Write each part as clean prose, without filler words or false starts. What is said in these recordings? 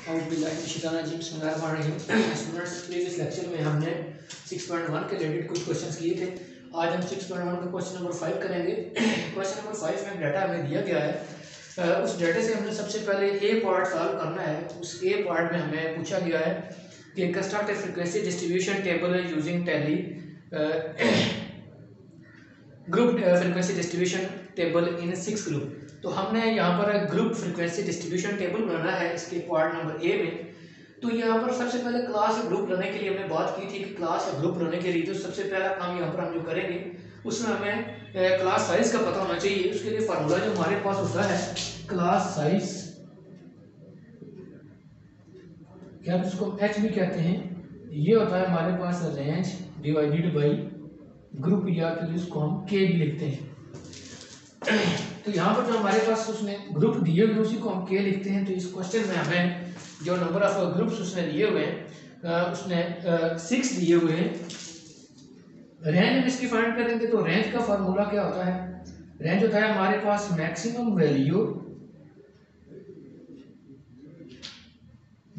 Students, previous lecture में हमने 6.1 के रिलेटेड कुछ क्वेश्चंस किए थे। आज हम 6.1 का क्वेश्चन नंबर 5 करेंगे। क्वेश्चन नंबर 5 में डाटा हमें दिया गया है। उस डाटा से हमने सबसे पहले ए पार्ट सॉल्व करना है। उस ए पार्ट में हमें पूछा गया है कि कंस्ट्रक्ट ए frequency distribution table using tally group frequency distribution table इन 6 ग्रुप। तो हमने यहाँ पर ग्रुप फ्रीक्वेंसी डिस्ट्रीब्यूशन टेबल बनाना है इसके पार्ट नंबर ए में। तो यहाँ पर सबसे पहले क्लास या ग्रुप लेने के लिए हमने बात की थी कि क्लास या ग्रुप लेने के लिए तो सबसे पहला काम यहाँ पर हम जो करेंगे उसमें हमें क्लास साइज का पता होना चाहिए। उसके लिए फार्मूला जो हमारे पास होता है क्लास साइज, क्या उसको एच भी कहते हैं, ये होता है हमारे पास रेंज डिवाइडेड बाई ग्रुप, या फिर इसको हम के भी लिखते हैं। तो यहाँ पर जो हमारे पास उसने ग्रुप दिए हुए उसी को हम के लिखते हैं। तो इस क्वेश्चन में हमें जो नंबर ऑफ ग्रुप्स उसने दिए हुए हैं उसने 6 दिए हुए हैं। रेंज हम इसकी फाइंड करेंगे तो रेंज का फार्मूला क्या होता है, रेंज होता है हमारे पास maximum value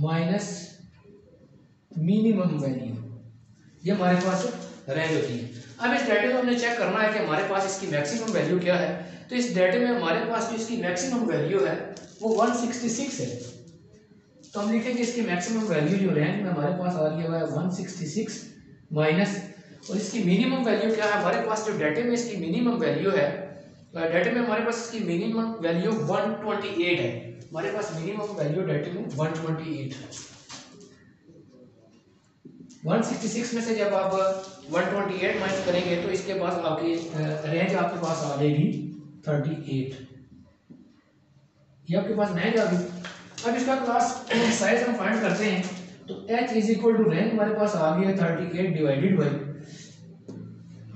minus minimum value, ये हमारे पास रेंज होती है। अब इस डाटे में हमने चेक करना है कि हमारे पास इसकी मैक्सिमम वैल्यू क्या है। तो इस डाटे में हमारे पास जो इसकी मैक्सिमम वैल्यू है वो 166 है। तो हम लिखेंगे इसकी मैक्सिमम वैल्यू जो रेंज में हमारे पास आ रही है 166 माइनस, और इसकी मिनिमम वैल्यू क्या है हमारे पास जो डाटे में इसकी मिनिमम वैल्यू है, डाटे में हमारे पास इसकी मिनिमम वैल्यू 128 है। हमारे पास मिनिमम वैल्यू डाटे में 128 है। 166 में से जब आप 128 माइनस करेंगे तो इसके पास आपकी रेंज आपके पास आ जाएगी 38, ये आपके पास रेंज आ गई। अब इसका क्लास साइज हम फाइंड करते हैं। तो h is equal to range हमारे पास आ गई है 38 डिवाइडेड बाई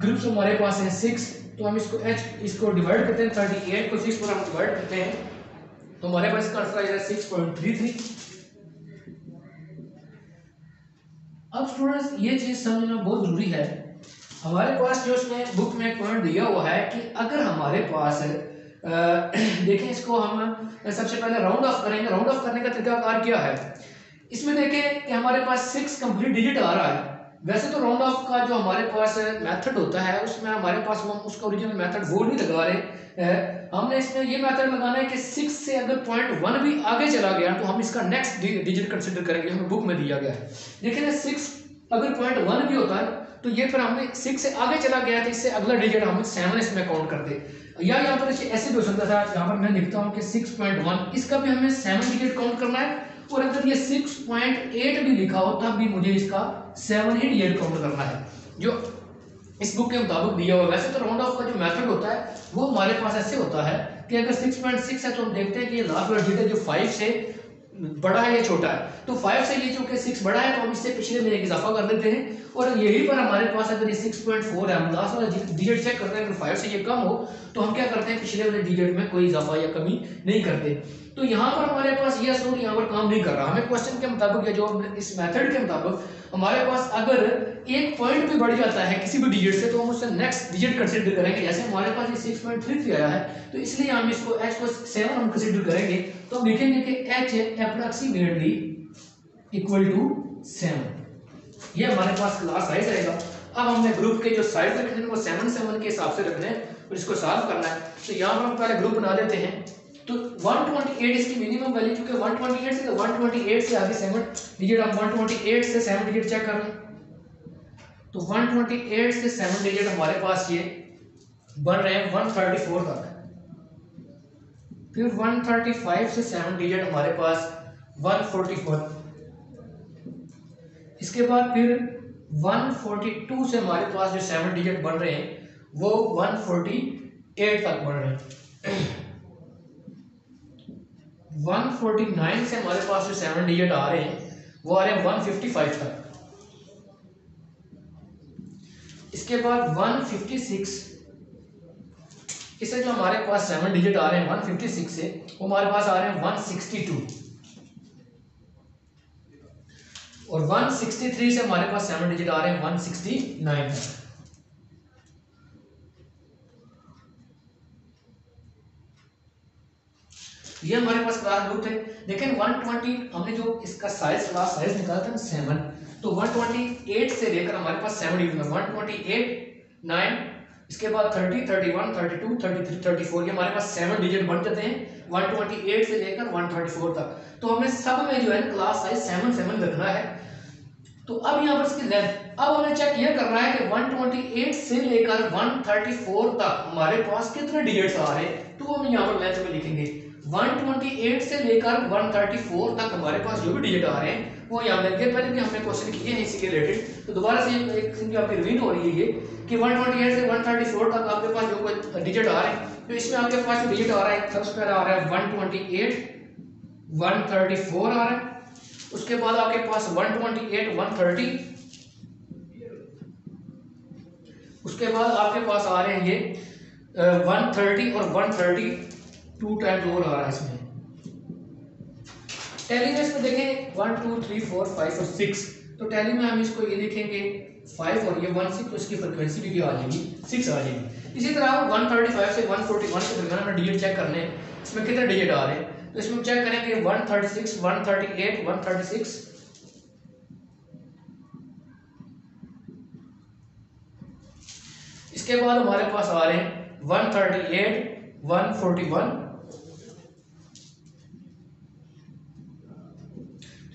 ग्रुप्स हमारे पास है 6। तो हम इसको h इसको डिवाइड करते हैं, 38 को 6 पर हम डिवाइड करते हैं तो हमारे पास इसका आंसर आ जाएगा 6.33। अब स्टूडेंट्स ये चीज समझना बहुत जरूरी है। हमारे पास जो उसने बुक में पॉइंट दिया हुआ है कि अगर हमारे पास देखें, इसको हम सबसे पहले राउंड ऑफ करेंगे। राउंड ऑफ करने का तरीकाकार क्या है, इसमें देखें कि हमारे पास 6 कंप्लीट डिजिट आ रहा है। वैसे तो राउंड ऑफ का जो हमारे पास मेथड होता है उसमें हमारे पास हम उसका ओरिजिनल मेथड वो नहीं लगा रहे, हमने इसमें ये मेथड लगाना है कि 6 से अगर पॉइंट 1 भी आगे चला गया तो हम इसका नेक्स्ट डिजिट कंसिडर करेंगे, हमें बुक में दिया गया है। देखिए 6 अगर पॉइंट 1 भी होता है तो ये फिर हमने 6 से आगे चला गया तो इससे अगला डिजिट हम 7 इसमें काउंट करते, या यहाँ पर ऐसे भी हो सकता था, यहाँ पर मैं लिखता हूँ कि 6.1 इसका भी हमें 7 डिजिट काउंट करना है, और अगर ये 6.8 भी लिखा हो तब भी मुझे इसका 7 ही डिजिट काउंट करना है जो इस बुक के मुताबिक दिया हुआ। वैसे तो राउंड ऑफ का जो मेथड होता है वो हमारे पास ऐसे होता है कि अगर 6.6 है तो हम देखते हैं कि ये लास्ट वाला डिजिट जो 5 से बड़ा है या छोटा है, तो 5 से ये जो कि 6 बड़ा है तो हम इससे पिछले में एक इजाफा कर देते हैं, और यही पर हमारे पास अगर ये 6.4 है, हम लास्ट वाला डिजिट चेक करते हैं, अगर 5 से ये कम हो तो हम क्या करते हैं पिछले वाले डिजिट में कोई इजाफा या कमी नहीं करते। तो यहाँ पर हमारे पास ये असूल यहाँ पर काम नहीं कर रहा। हमें क्वेश्चन के मुताबिक या जो इस मेथड के मुताबिक हमारे पास अगर एक पॉइंट भी बढ़ जाता है किसी भी डिजिट से तो हम उससे नेक्स्ट डिजिट कंसीडर करेंगे। जैसे हमारे पास ये 6.33 आया है तो इसलिए हम इसको h को 7 हम कंसीडर करेंगे, तो हम लिखेंगे कि h अप्रॉक्सीमेटली इक्वल टू 7। ये हमारे पास क्लास साइज आएगा। अब हमने ग्रुप के जो साइज रखने हैं वो 7 के हिसाब से रखने हैं और इसको सॉल्व करना है। तो यहाँ पर हम पहले ग्रुप बना देते हैं। तो 128 इसकी मिनिमम वैल्यू, क्योंकि 128 से आगे 7 डिजिट, हम 128 से 7 डिजिट चेक कर रहे हैं तो 128 से 7 डिजिट हमारे पास ये बन रहे हैं 134 तक। फिर 135 से 7 डिजिट हमारे पास 144, इसके बाद फिर 142 से हमारे पास जो 7 डिजिट बन रहे हैं वो 148 तक बन रहे हैं। 149 से हमारे पास जो 7 डिजिट आ रहे हैं वो आ रहे हैं 155 तक। इसके बाद 156, इससे जो हमारे पास 7 डिजिट आ रहे हैं 156 से वो हमारे पास आ रहे हैं 162, और 163 से हमारे पास 7 डिजिट आ रहे हैं 169 तक। ये हमारे पास क्लास रूट है। देखें 120 हमने जो इसका साइज क्लास साइज निकाला था 7, तो 128 से लेकर हमारे पास 7 डिजिट में 128 9, इसके बाद 30 31 32 33 34 ये हमारे पास 7 डिजिट बन जाते हैं 128 से लेकर 134 तक। तो हमें सब में जो है क्लास साइज 7 7 रखना है। तो अब यहाँ पर इसकी लेंथ अब हमें चेक ये करना है कि 128 से लेकर 134 तक हमारे पास कितने डिजिट्स आ रहे हैं। तो हम यहाँ पर लेंथ में लिखेंगे 128 से लेकर 134 तक हमारे पास जो भी डिजिट आ रहे हैं वो यहाँ मिल गए। पहले भी हमने क्वेश्चन किए हैं इसी के रिलेटेड, तो दोबारा से एक आपकी रिवीट हो रही है ये कि 128 से 134 तक आपके पास जो कोई डिजिट आ रहे हैं, तो इसमें आपके पास जो डिजिट आ रहा है सबसे पहले आ रहा है 128 134 आ रहा है, उसके बाद आपके पास 128 130, उसके बाद आपके पास आ रहे हैं ये 130 और 130 2 टाइम्स और आ रहा है इसमें। टैली में इसमें देखें 1 2 3 4 5 और 6, तो टैली में हम इसको ये लिखेंगे 5 और ये 1 6, तो इसकी फ्रीक्वेंसी भी आ जाएगी 6 आ जाएगी। इसी तरह 135 से 141 के दरमियान हमें डिजिट चेक करने हैं इसमें कितने डिजिट आ रहे हैं, तो इसमें चेक करेंगे 136 138 136, इसके बाद हमारे पास आ रहे हैं 138 141,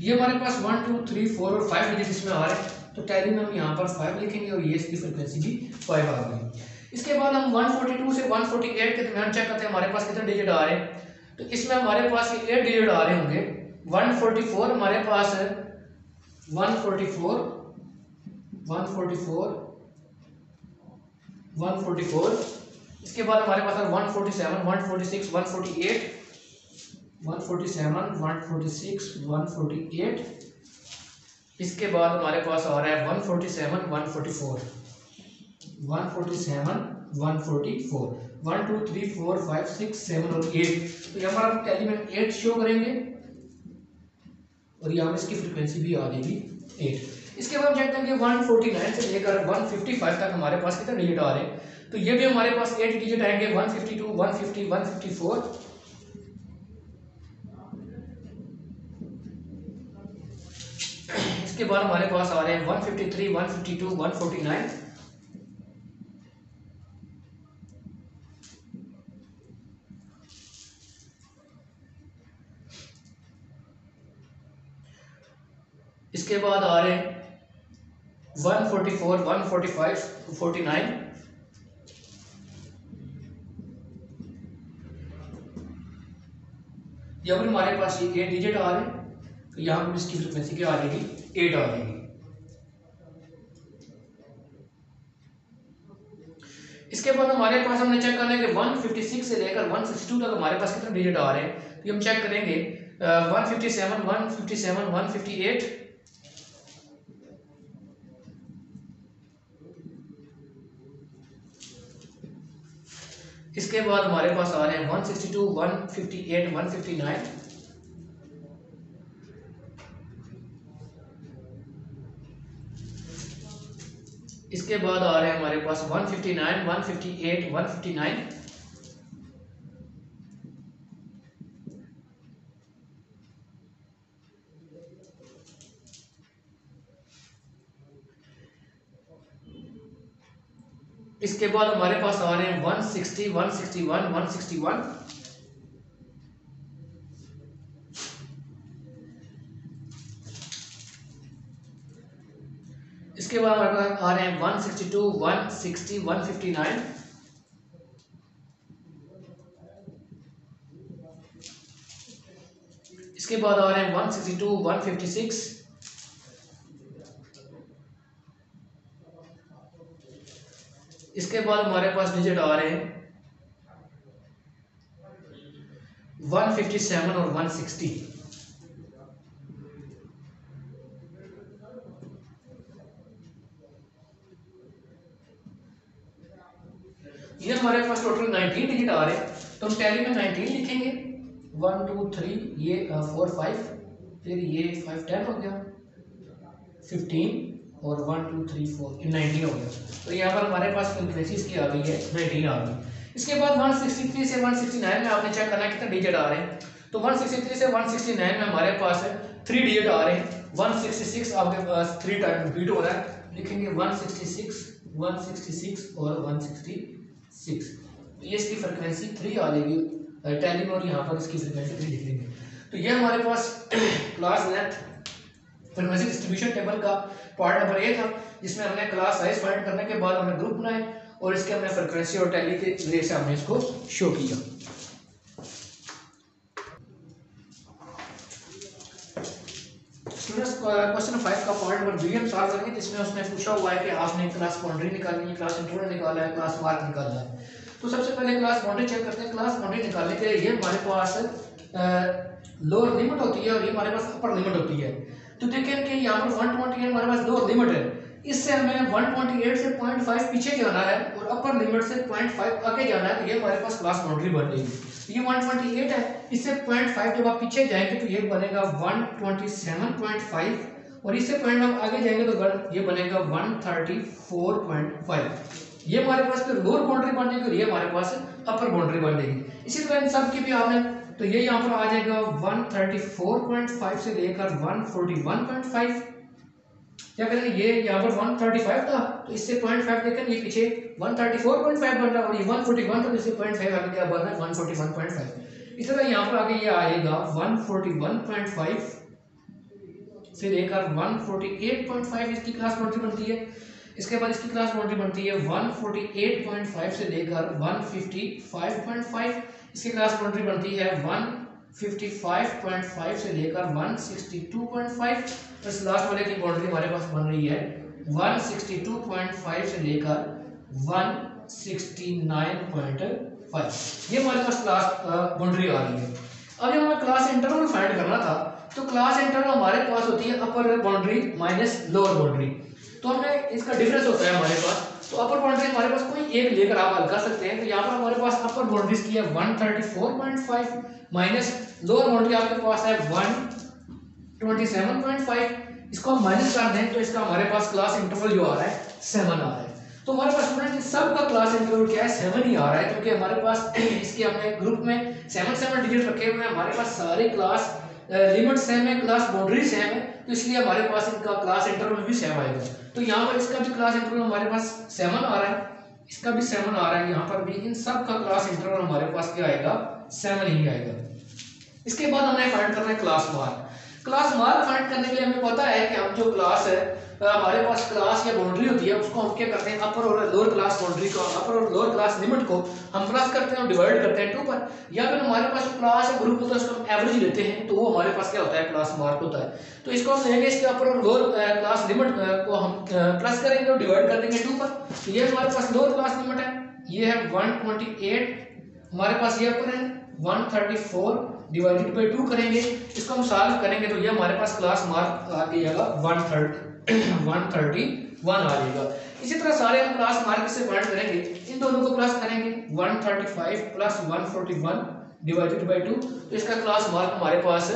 ये हमारे पास 1 2 3 4 और 5 डिजिट इसमें आ रहे हैं, तो टैली में हम यहाँ पर 5 लिखेंगे और ये इसकी फ्रीक्वेंसी भी 5 आ गई। इसके बाद हम 142 से 148 के दरमियान चेक करते हैं हमारे पास कितने डिजिट आ रहे हैं, तो इसमें हमारे पास ये 8 डिजिट आ रहे होंगे। 144 हमारे पास है 144 144 144, इसके बाद हमारे पास है 147 146 148 147 146 148, इसके बाद हमारे पास आ रहा है 147 144 147 144 1 2 3 4 5 6 7 और 8, तो यहाँ पर हम टैली में 8 शो करेंगे और यहाँ इसकी फ्रीक्वेंसी भी आ जाएगी 8। इसके बाद हम चेक करेंगे 149 से लेकर 155 तक हमारे पास कितने डिजिट आ रहे हैं, तो ये भी हमारे पास 8 डिजिट आएंगे 152 150 154, इसके बाद हमारे पास आ रहे हैं 153 152 149, इसके बाद आ रहे हैं 144 145 49, यहाँ पर हमारे पास ये 8 डिजिट आ रहे हैं, तो यहाँ पर इसकी फ्रीक्वेंसी क्या आ जाएगी 8 आ जाएगी। इसके बाद हमारे पास हमने चेक करना है कि 156 से लेकर 162 तक हमारे पास कितने डिजिट आ रहे हैं, तो हम चेक करेंगे 157 157 158, इसके बाद हमारे पास आ रहे हैं 162 158 159, इसके बाद आ रहे हैं हमारे पास 159 158 159, इसके बाद हमारे पास आ रहे हैं 160 161 161, इसके बाद हमारे पास आ रहे हैं 162 160 159, इसके बाद आ रहे हैं 162 156, इसके बाद हमारे पास डिजिट आ रहे हैं 157 और 160, ये हमारे पास टोटल 19 डिजिट आ रहे हैं, तो हम टैली में 19 लिखेंगे 1 2 3 ये 4 5, फिर ये 5 10 हो गया 15 और 1 2 3 4 ये 19 हो गया, तो यहाँ पर हमारे पास फ्रीक्वेंसी इसकी आ गई है 19 आ गई। इसके बाद 163 से 169 में आपने चेक करना है कितने डिजिट आ रहे हैं, तो 163 से 169 में हमारे पास 3 डिजिट आ रहे हैं। 166 आपके पास 3 टाइम रिपीट हो रहा है, लिखेंगे 166 166 और 166। ये इसकी फ्रिक्वेंसी 3 आ जाएगी टैली में, और यहाँ पर इसकी फ्रिक्वेंसी 3 लिख लेंगे। तो ये हमारे पास class length frequency distribution table का पार्ट नंबर ए था, जिसमें हमने क्लास साइज फाइंड करने के बाद हमने ग्रुप बनाए और इसके हमने फ्रिक्वेंसी और टैली के जरिए से हमने इसको शो किया। स्टूडेंट्स क्वेश्चन 5 का पॉइंट नंबर बी हम सॉल्व करेंगे, जिसमें उसने पूछा हुआ है कि आपने क्लास बाउंड्री निकालनी है, क्लास इंटरवल निकाला है, क्लास मार्क निकालना है। तो सबसे पहले क्लास बाउंड्री चेक करते हैं। क्लास बाउंड्री निकालने के लिए ये हमारे पास लोअर लिमिट होती है और ये हमारे पास अपर लिमिट होती है। तो देखें कि यहाँ पर 128 हमारे पास लोअर लिमिट है, इससे हमें 128 से 0.5 पीछे जाना है और अपर लिमिट से 0.5 आगे जाना है। तो ये हमारे पास क्लास बाउंड्री बन जाएगी। ये 128 है, इससे 0.5 जब आप पीछे जाएंगे तो ये बनेगा 127.5 और इससे पॉइंट आप आगे जाएंगे तो ये बनेगा 134.5। ये हमारे पास फिर लोअर बाउंड्री बन जाएगी और ये हमारे पास अपर बाउंड्री बन जाएगी। इसी तरह इन सब की भी आपने, तो ये यहाँ पर आ जाएगा 134.5 से लेकर 141.5। क्या करेंगे, ये यहाँ पर 135 था तो इससे 0.5 लेकर ये पीछे 134.5 बन रहा है और ये 141 था तो इससे 0.5 आगे क्या बन रहा है 141.5। इस तरह यहाँ पर आगे ये आएगा 141.5 से लेकर 148.5 इसकी क्लास बाउंड्री बनती है। इसके बाद इसकी क्लास बाउंड्री बनती है 148.5 से लेकर 155.5। इसकी क्लास बाउंड्री बनती है 155.5 से लेकर 162.5। इस लास्ट वाले की बाउंड्री हमारे पास बन रही है 162.5 से लेकर 169.5। ये हमारे पास क्लास बाउंड्री आ रही है। अब जब हमें क्लास इंटरवल फाइंड करना था तो क्लास इंटरवल हमारे पास होती है अपर बाउंड्री माइनस लोअर बाउंड्री। तो हमें इसका डिफरेंस होता है हमारे पास। तो अपर बाउंड्री हमारे पास कोई एक लेकर आप हल कर सकते हैं। तो यहाँ पर हमारे पास अपर बाउंड्रीज की है 134.5 माइनस लोअर बाउंड्री आपके पास है 127.5। इसको हम माइनस कर दें तो इसका हमारे पास क्लास इंटरवल जो आ रहा है 7 आ रहा है। तो हमारे पास स्टूडेंट सब का क्लास इंटरवल क्या है 7 ही आ रहा है, क्योंकि हमारे पास इसके हमने ग्रुप में 7 डिजिट रखे हुए हैं। हमारे पास सारे क्लास लिमिट सेम है, क्लास बाउंड्री सेम है, तो इसलिए हमारे पास इनका क्लास इंटरवल भी सेम आएगा। तो यहाँ पर इसका भी क्लास इंटरवल हमारे पास 7 आ रहा है, इसका भी 7 आ रहा है, यहाँ पर भी इन सब का क्लास इंटरवल हमारे पास क्या आएगा 7 ही आएगा। इसके बाद हमें फाइंड करना है class mark. Class mark find करने के लिए हमें पता है कि हम जो क्लास है हमारे पास क्लास या बाउंड्री होती है उसको हम क्या करते हैं अपर और लोअर क्लास बाउंड्री को, अपर और लोअर क्लास लिमिट को हम प्लस करते हैं और डिवाइड करते हैं 2 पर, या फिर हमारे पास क्लास या ग्रुप होता है उसको हम एवरेज लेते हैं तो वो हमारे पास क्या होता है क्लास मार्क होता है। तो इसको हम लेंगे, इसके अपर और लोअर क्लास लिमिट को हम प्लस करेंगे और डिवाइड कर देंगे 2 पर। तो ये हमारे पास लोअर क्लास लिमिट है, ये है 128, हमारे पास ये अपर है 134 डिवाइडेड बाई 2 करेंगे। इसको हम सॉल्व करेंगे तो ये हमारे पास क्लास मार्क आ जाएगा 131 आ जाएगा। इसी तरह सारे हम क्लास मार्क से फाइंड करेंगे, इन दोनों को प्लस करेंगे 135 प्लस 141 डिवाइडेड बाई 2, तो इसका क्लास मार्क हमारे पास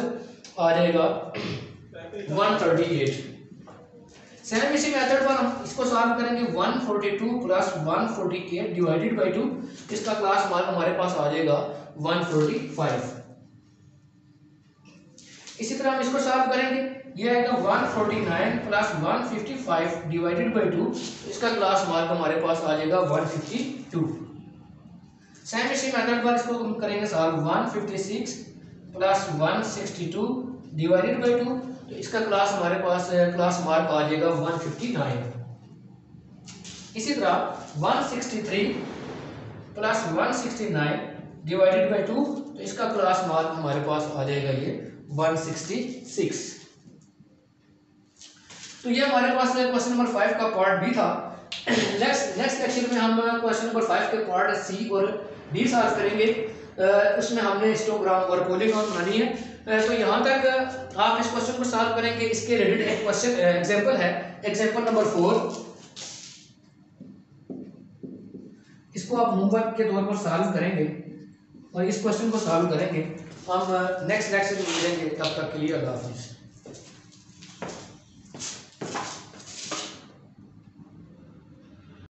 आ जाएगा 138। सेम इसी मेथड पर हम इसको सॉल्व करेंगे 142 प्लस 148 डिवाइडेड बाई 2, इसका क्लास मार्क हमारे पास आ जाएगा 145। इसी तरह हम इसको सॉल्व करेंगे, ये आएगा 149 प्लस 155 डिवाइडेड बाई 2, इसका क्लास मार्क हमारे पास आ जाएगा 152। सेम इसी मेथड पर इसको हम करेंगे सॉल्व 156 प्लस 162 डिवाइडेड बाई 2, तो इसका क्लास हमारे पास क्लास मार्क आ जाएगा 159। इसी तरह 163 प्लस 169 डिवाइडेड बाई 2, तो इसका क्लास मार्क हमारे पास आ जाएगा ये 166। तो ये हमारे पास क्वेश्चन नंबर 5 का पार्ट बी था। नेक्स्ट लेक्चर में हम क्वेश्चन नंबर 5 के पार्ट सी और डी सॉल्व करेंगे। उसमें हमने हिस्टोग्राम और पॉलीगॉन बनानी है। तो यहाँ तक आप इस क्वेश्चन को सॉल्व करेंगे। इसके रिलेटेड एक क्वेश्चन एग्जांपल है, एग्जांपल नंबर 4। इसको आप होमवर्क के तौर पर सॉल्व करेंगे और इस क्वेश्चन को सॉल्व करेंगे। हम नेक्स्ट लेक्चर में मिलेंगे, तब तक के लिए अल्लाह हाफिज़।